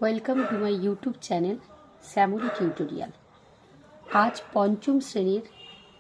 Welcome to my YouTube channel Shyamali tutorial. আজ পঞ্চম শ্রেণীর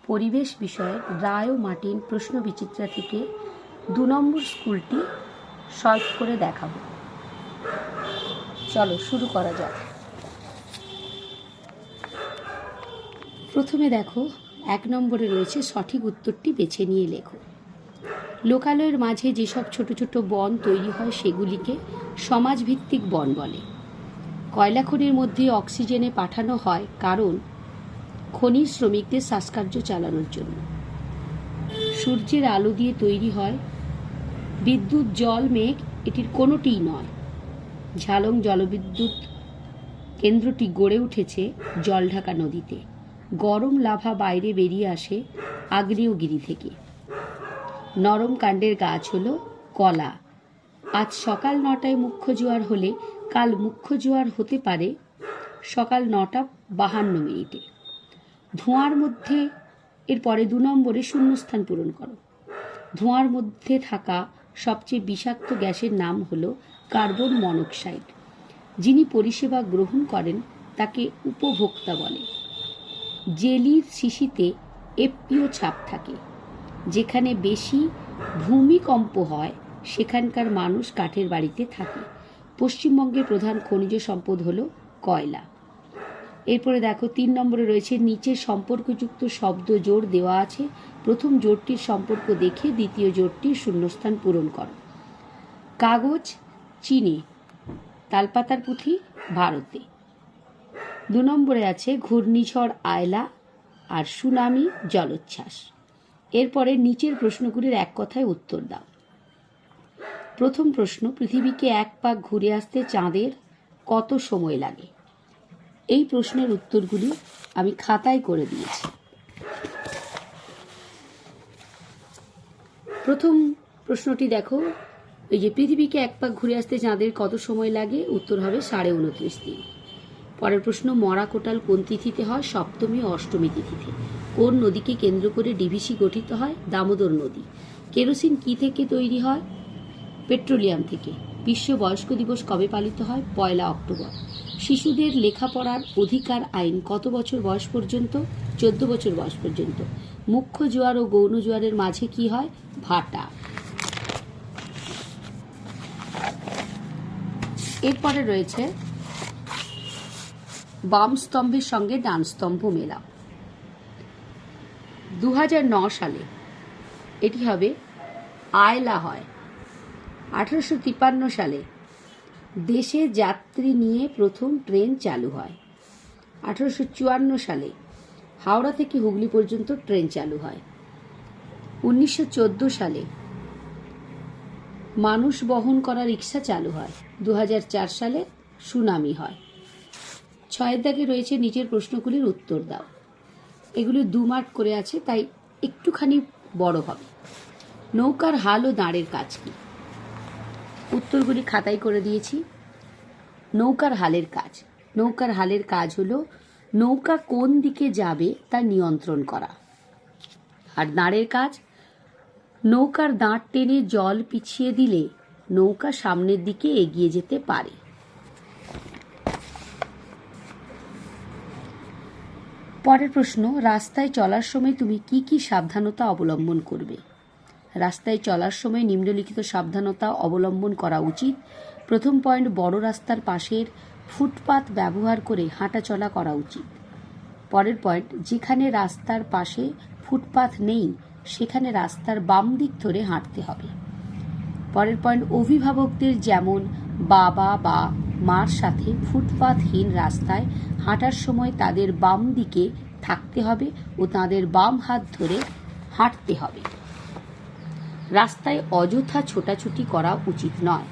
পরিবেশ বিষয়ের রায় ও মার্টিন প্রশ্ন বিচিত্রা থেকে 2 নম্বর স্কুলটি সলভ করে দেখাবো। চলো শুরু করা যাক। প্রথমে দেখো 1 নম্বরে রয়েছে সঠিক উত্তরটি বেছে নিয়ে লেখো। লোকালয়ের মাঝে যেসব ছোট ছোট বন তৈরি হয় সেগুলিকে সমাজভিত্তিক বন বলে। কয়লা খনির মধ্যে অক্সিজেনে পাঠানো হয় কারণ খনির শ্রমিকদের শ্বাসকার্য চালানোর জন্য। সূর্যের আলো দিয়ে তৈরি হয় বিদ্যুৎ, জল, মেঘ এটির কোনোটিই নয়। ঝালং জলবিদ্যুৎ কেন্দ্রটি গড়ে উঠেছে জলঢাকা নদীতে। গরম লাভা বাইরে বেরিয়ে আসে আগ্নেয়গিরি থেকে। নরম কাণ্ডের গাছ হলো কলা। আজ সকাল 9টায় মুখ্য জোয়ার হলে কাল মুখ্য জোয়ার হতে পারে সকাল 9:52। ধোঁয়ার মধ্যে এরপরে 2 নম্বরে শূন্যস্থান পূরণ করো। ধোঁয়ার মধ্যে থাকা সবচেয়ে বিষাক্ত গ্যাসের নাম হলো কার্বন মনোক্সাইড। যিনি পরিষেবা গ্রহণ করেন তাকে উপভোক্তা বলে। জেলির শিশিতে এফপিও ছাপ থাকে। যেখানে বেশি ভূমিকম্প হয় সেখানকার মানুষ কাঠের বাড়িতে থাকে। পশ্চিমবঙ্গের প্রধান খনিজ সম্পদ হলো কয়লা। এরপরে দেখো 3 নম্বরে রয়েছে নিচের সম্পর্কযুক্ত শব্দ জোড় দেওয়া আছে। প্রথম জোড়টির সম্পর্ক দেখে দ্বিতীয় জোড়টির শূন্যস্থান পূরণ করো। কাগজ চীনে, তালপাতার পুঁথি ভারতে। 2 নম্বরে আছে ঘূর্ণিঝড় আয়লা আর সুনামি জলোচ্ছ্বাস। এরপরে নিচের প্রশ্নগুলির এক কথায় উত্তর দাও। প্রথম প্রশ্ন, পৃথিবীকে এক পাক ঘুরে আসতে চাঁদের কত সময় লাগে? এই প্রশ্নের উত্তরগুলি আমি খাতায় করে দিয়েছি। প্রথম প্রশ্নটি দেখো, এই যে পৃথিবীকে এক পাক ঘুরে আসতে চাঁদের কত সময় লাগে? উত্তর হবে 29.5 দিন। পরের প্রশ্ন, মরা কোটাল কোন তিথিতে হয়? সপ্তমী ও অষ্টমী তিথিতে। কোন নদীকে কেন্দ্র করে ডিভিসি গঠিত হয়? দামোদর নদী। কেরোসিন কি থেকে তৈরি হয়? পেট্রোলিয়াম থেকে। বিশ্ব বয়স্ক দিবস কবে পালিত হয়? 1 অক্টোবর। শিশুদের লেখাপড়ার অধিকার আইন কত বছর বয়স পর্যন্ত? 14 বছর বয়স পর্যন্ত। মুখ্য জোয়ার ও গৌণ জোয়ারের মাঝে কি হয়? ভাটা। এরপরে রয়েছে বাম স্তম্ভের সঙ্গে ডান স্তম্ভ মেলাও। 2009 সালে এটি হবে আয়লা হয়। 1853 সালে দেশে যাত্রী নিয়ে প্রথম ট্রেন চালু হয়। 1854 সালে হাওড়া থেকে হুগলি পর্যন্ত ট্রেন চালু হয়। 1914 সালে মানুষ বহন করা রিক্সা চালু হয়। 2004 সালে সুনামি হয়। 6 দাগে রয়েছে নিচের প্রশ্নগুলির উত্তর দাও। এগুলি 2 মার্ক করে আছে, তাই একটুখানি বড় হবে। নৌকার হাল ও দাঁড়ের কাজ কি? উত্তরগুলি খাতায় করে দিয়েছি। নৌকার হালের কাজ, নৌকার হালের কাজ হলো নৌকা কোন দিকে যাবে তা নিয়ন্ত্রণ করা। আর দাঁড়ের কাজ, নৌকার দাঁড় টেনে জল পিছিয়ে দিলে নৌকা সামনের দিকে এগিয়ে যেতে পারে। পরের প্রশ্ন, রাস্তায় চলার সময় তুমি কি কি সাবধানতা অবলম্বন করবে? রাস্তায় চলার সময় নিম্নলিখিত সাবধানতা অবলম্বন করা উচিত। প্রথম পয়েন্ট, বড় রাস্তার পাশের ফুটপাত ব্যবহার করে হাঁটা চলা করা উচিত। পরের পয়েন্ট, যেখানে রাস্তার পাশে ফুটপাত নেই সেখানে রাস্তার বাম দিক ধরে হাঁটতে হবে। পরের পয়েন্ট, অভিভাবকদের যেমন বাবা বা মার সাথে ফুটপাতহীন রাস্তায় হাঁটার সময় তাদের বাম দিকে থাকতে হবে ও তাদের বাম হাত ধরে হাঁটতে হবে। রাস্তায় অযথা ছোটাছুটি করা উচিত নয়।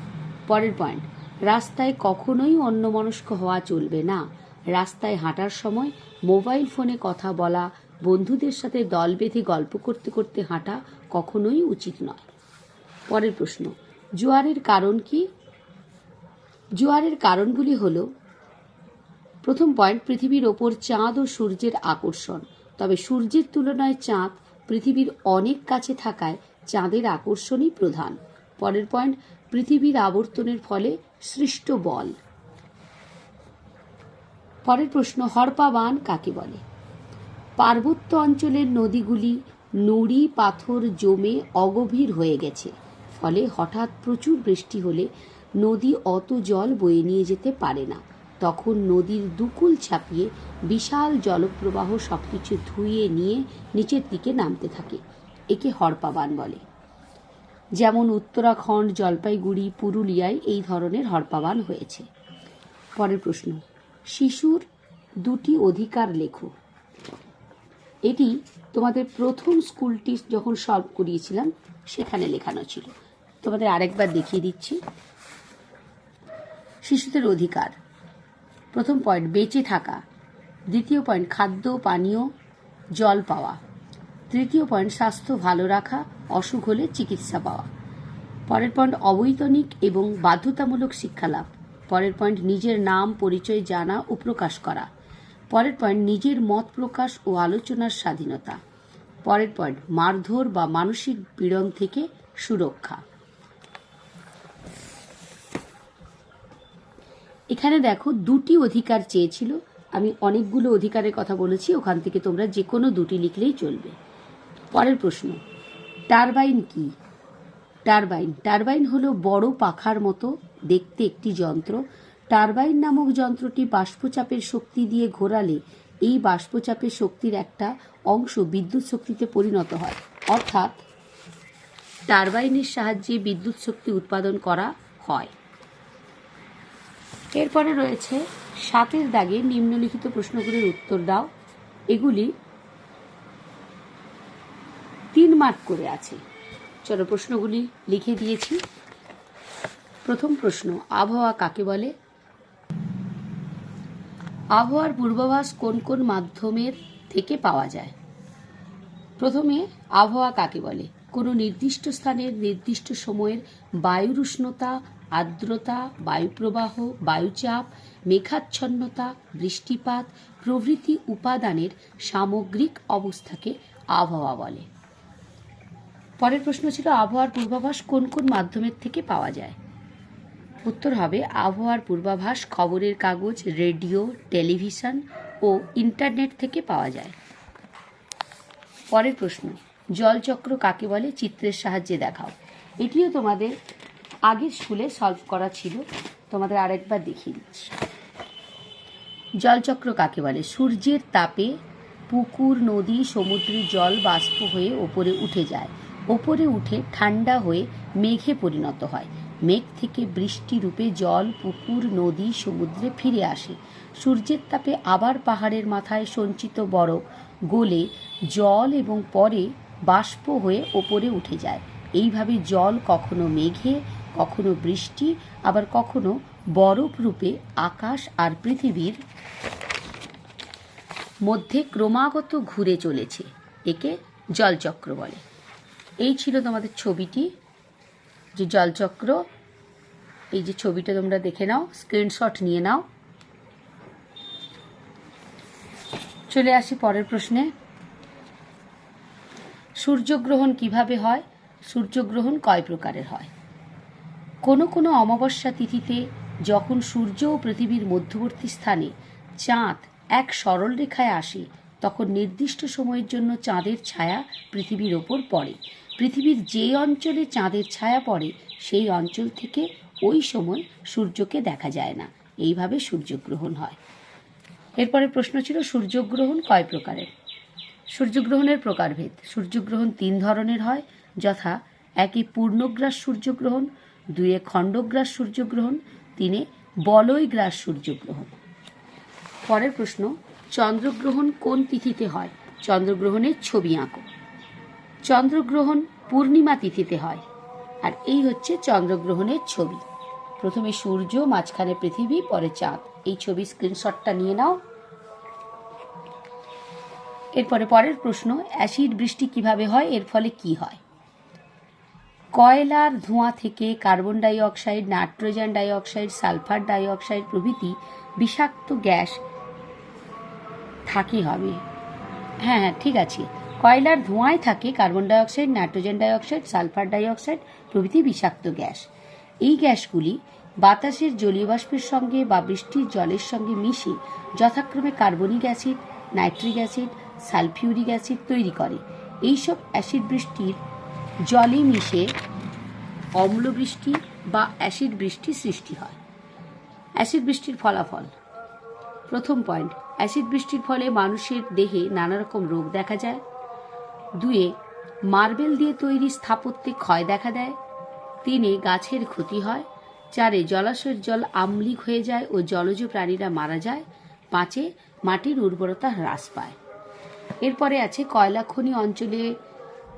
পরের পয়েন্ট, রাস্তায় কখনোই অন্যমনস্ক হওয়া চলবে না। রাস্তায় হাঁটার সময় মোবাইল ফোনে কথা বলা, বন্ধুদের সাথে দল বেঁধে গল্প করতে করতে হাঁটা কখনোই উচিত নয়। পরের প্রশ্ন, জোয়ারের কারণ কি? জোয়ারের কারণগুলি হলো, প্রথম পয়েন্ট, পৃথিবীর ওপর চাঁদ ও সূর্যের আকর্ষণ। তবে সূর্যের তুলনায় চাঁদ পৃথিবীর অনেক কাছে থাকায় চাঁদের আকর্ষণই প্রধান। পরের পয়েন্ট, পৃথিবীর আবর্তনের ফলে সৃষ্ট বল। পরের প্রশ্ন, হড়পা বান কাকে বলে? পার্বত্য অঞ্চলের নদীগুলি নুড়ি পাথর জমে অগভীর হয়ে গেছে, ফলে হঠাৎ প্রচুর বৃষ্টি হলে নদী অত জল বয়ে নিয়ে যেতে পারে না। তখন নদীর দুকুল ছাপিয়ে বিশাল জলপ্রবাহ সবকিছু ধুয়ে নিয়ে নিচের দিকে নামতে থাকে। একে হড়পা বান বলে। যেমন উত্তরাখণ্ড, জলপাইগুড়ি, পুরুলিয়ায় এই ধরনের হড়পা বান হয়েছে। পরের প্রশ্ন, শিশুর দুটি অধিকার লেখো। এটি তোমাদের প্রথম স্কুলটি যখন সলভ করিয়েছিলাম সেখানে লেখানো ছিল। তোমাদের আরেকবার দেখিয়ে দিচ্ছি। শিশুদের অধিকার, প্রথম পয়েন্ট বেঁচে থাকা, দ্বিতীয় পয়েন্ট খাদ্য পানীয় জল পাওয়া, তৃতীয় পয়েন্ট স্বাস্থ্য ভালো রাখা, অসুখ হলে চিকিৎসা পাওয়া। পরের পয়েন্ট অবৈতনিক এবং বাধ্যতামূলক শিক্ষালাভ। পরের পয়েন্ট নিজের নাম পরিচয় জানা ও প্রকাশ করা। পরের পয়েন্ট নিজের মত প্রকাশ ও আলোচনার স্বাধীনতা। পরের পয়েন্ট মারধর বা মানসিক পীড়ন থেকে সুরক্ষা। এখানে দেখো দুটি অধিকার চেয়েছিল, আমি অনেকগুলো অধিকারের কথা বলেছি, ওখান থেকে তোমরা যে কোনো দুটি লিখলেই চলবে। পরের প্রশ্ন, টারবাইন কি? টারবাইন হলো বড় পাখার মতো দেখতে একটি যন্ত্র। টারবাইন নামক যন্ত্রটি বাষ্পচাপের শক্তি দিয়ে ঘোরালে এই বাষ্পচাপের শক্তির একটা অংশ বিদ্যুৎ শক্তিতে পরিণত হয়, অর্থাৎ টারবাইনের সাহায্যে বিদ্যুৎ শক্তি উৎপাদন করা হয়। এরপরে রয়েছে 7 দাগে নিম্নলিখিত প্রশ্নগুলির উত্তর দাও। এগুলি 3 মার্ক করে আছে। চলো প্রশ্নগুলি লিখে দিয়েছি। প্রথম প্রশ্ন, আবহাওয়া কাকে বলে? আবহাওয়ার পূর্বাভাস কোন কোন মাধ্যমের থেকে পাওয়া যায়? প্রথমে, আবহাওয়া কাকে বলে? কোনো নির্দিষ্ট স্থানের নির্দিষ্ট সময়ের বায়ুর উষ্ণতা, আর্দ্রতা, বায়ুপ্রবাহ, বায়ুচাপ, মেঘাচ্ছন্নতা, বৃষ্টিপাত প্রভৃতি উপাদানের সামগ্রিক অবস্থাকে আবহাওয়া বলে। পরের প্রশ্ন ছিল, আবহাওয়ার পূর্বাভাস কোন কোন মাধ্যমের থেকে পাওয়া যায়? উত্তর হবে, আবহাওয়ার পূর্বাভাস খবরের কাগজ, রেডিও, টেলিভিশন ও ইন্টারনেট থেকে পাওয়া যায়। পরের প্রশ্ন, জলচক্র কাকে বলে? চিত্রের সাহায্যে দেখাও। এটিও তোমাদের আগের স্কুলে সলভ করা ছিল, তোমাদের আরেকবার দেখিয়ে দিচ্ছি। জলচক্র কাকে বলে? সূর্যের তাপে পুকুর, নদী, সমুদ্রের জল বাষ্প হয়ে ওপরে উঠে যায়। ওপরে উঠে ঠান্ডা হয়ে মেঘে পরিণত হয়। মেঘ থেকে বৃষ্টি রূপে জল পুকুর, নদী, সমুদ্রে ফিরে আসে। সূর্যের তাপে আবার পাহাড়ের মাথায় সঞ্চিত বরফ গলে জল এবং পরে বাষ্প হয়ে ওপরে উঠে যায়। এইভাবে জল কখনো মেঘে, কখনো বৃষ্টি, আবার কখনো বরফ রূপে আকাশ আর পৃথিবীর মধ্যে ক্রমাগত ঘুরে চলেছে। একে জলচক্র বলে। এই ছিল তোমাদের ছবিটি, যে জলচক্র। এই যে ছবিটা তোমরা দেখে নাও, স্ক্রিনশট নিয়ে নাও। চলে আসি পরের প্রশ্নে। সূর্যগ্রহণ কিভাবে হয়? সূর্যগ্রহণ কয় প্রকারের হয়? কোনো কোনো অমাবস্যা তিথিতে যখন সূর্য ও পৃথিবীর মধ্যবর্তী স্থানে চাঁদ এক সরল রেখায় আসে, তখন নির্দিষ্ট সময়ের জন্য চাঁদের ছায়া পৃথিবীর ওপর পড়ে। পৃথিবীর যে অঞ্চলে চাঁদের ছায়া পড়ে সেই অঞ্চল থেকে ওই সময় সূর্যকে দেখা যায় না। এইভাবে সূর্যগ্রহণ হয়। এরপরে প্রশ্ন ছিল, সূর্যগ্রহণ কয় প্রকারের? সূর্যগ্রহণের প্রকারভেদ। সূর্যগ্রহণ 3 ধরনের হয়, যথা 1 পূর্ণগ্রাস সূর্যগ্রহণ, 2 খণ্ডগ্রাস সূর্যগ্রহণ, 3 বলয়গ্রাস সূর্যগ্রহণ। পরের প্রশ্ন, চন্দ্রগ্রহণ কোন তিথিতে হয়? চন্দ্রগ্রহণের ছবি আঁকো। চন্দ্রগ্রহণ পূর্ণিমা তিথিতে হয়। আর এই হচ্ছে চন্দ্রগ্রহণের ছবি। প্রথমে সূর্য, মাঝখানে পৃথিবী, পরে চাঁদ। এই ছবি স্ক্রিনশটটা নিয়ে নাও। এরপরে পরের প্রশ্ন, অ্যাসিড বৃষ্টি কিভাবে হয়? এর ফলে কি হয়? কয়লার ধোঁয়া থেকে carbon die oxide, nitrogen die oxide, sulphur die oxide প্রভৃতি বিষাক্ত গ্যাস থাকে হবে। হ্যাঁ, ঠিক আছে। কয়লার ধোঁয়ায় থাকে carbon die oxide, nitrogen die oxide, sulphur die oxide প্রভৃতি বিষাক্ত গ্যাস। এই গ্যাসগুলি বাতাসের জলীয় বাষ্পের সঙ্গে বা বৃষ্টির জলের সঙ্গে মিশে যথাক্রমে carbonic acid, nitric acid, sulphuric acid তৈরি করে। এইসব অ্যাসিড বৃষ্টির জলে মিশে অম্লবৃষ্টি বা অ্যাসিড বৃষ্টি সৃষ্টি হয়। অ্যাসিড বৃষ্টির ফলাফল। প্রথম পয়েন্ট, অ্যাসিড বৃষ্টির ফলে মানুষের দেহে নানা রকম রোগ দেখা যায়। 2, মার্বেল দিয়ে তৈরি স্থাপত্যে ক্ষয় দেখা দেয়। 3, গাছের ক্ষতি হয়। 4, জলাশয়ের জল আম্লিক হয়ে যায় ও জলজ প্রাণীরা মারা যায়। 5, মাটির উর্বরতা হ্রাস পায়। এরপরে আছে কয়লা খনি অঞ্চলে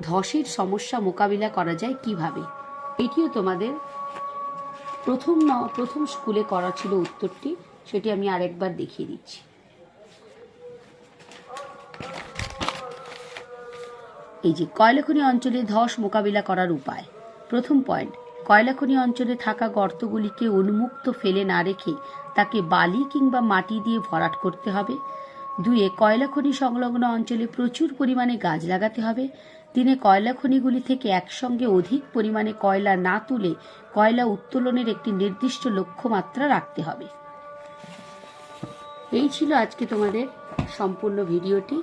ধসের সমস্যা মোকাবিলা করা যায় কিভাবে। এটিও তোমাদের প্রথম স্কুলে করা ছিল উত্তরটি, সেটি আমি আরেকবার দেখিয়ে দিচ্ছি। এই যে কয়লা খনি অঞ্চলে ধস মোকাবিলা করার উপায়। প্রথম পয়েন্ট, কয়লা খনি অঞ্চলে থাকা গর্তগুলিকে উন্মুক্ত ফেলে না রেখে তাকে বালি কিংবা মাটি দিয়ে ভরাট করতে হবে। 2, কয়লা খনি সংলগ্ন অঞ্চলে প্রচুর পরিমাণে গাছ লাগাতে হবে। 3, কয়লা খনিগুলি থেকে একসঙ্গে অধিক পরিমাণে কয়লা না তুলে কয়লা উত্তোলনের একটি নির্দিষ্ট লক্ষ্যমাত্রা রাখতে হবে। এই ছিল আজকে তোমাদের সম্পূর্ণ ভিডিওটি।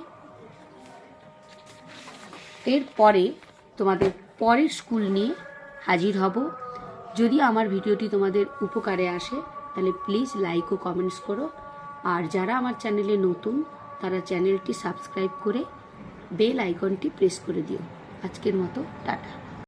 এরপরে তোমাদের পরের স্কুল নিয়ে হাজির হব। যদি আমার ভিডিওটি তোমাদের উপকারে আসে তাহলে প্লিজ লাইক ও কমেন্টস করো। আর যারা আমার চ্যানেলে নতুন তারা চ্যানেলটি সাবস্ক্রাইব করে বেল আইকনটি প্রেস করে দিও। আজকের মতো টাটা।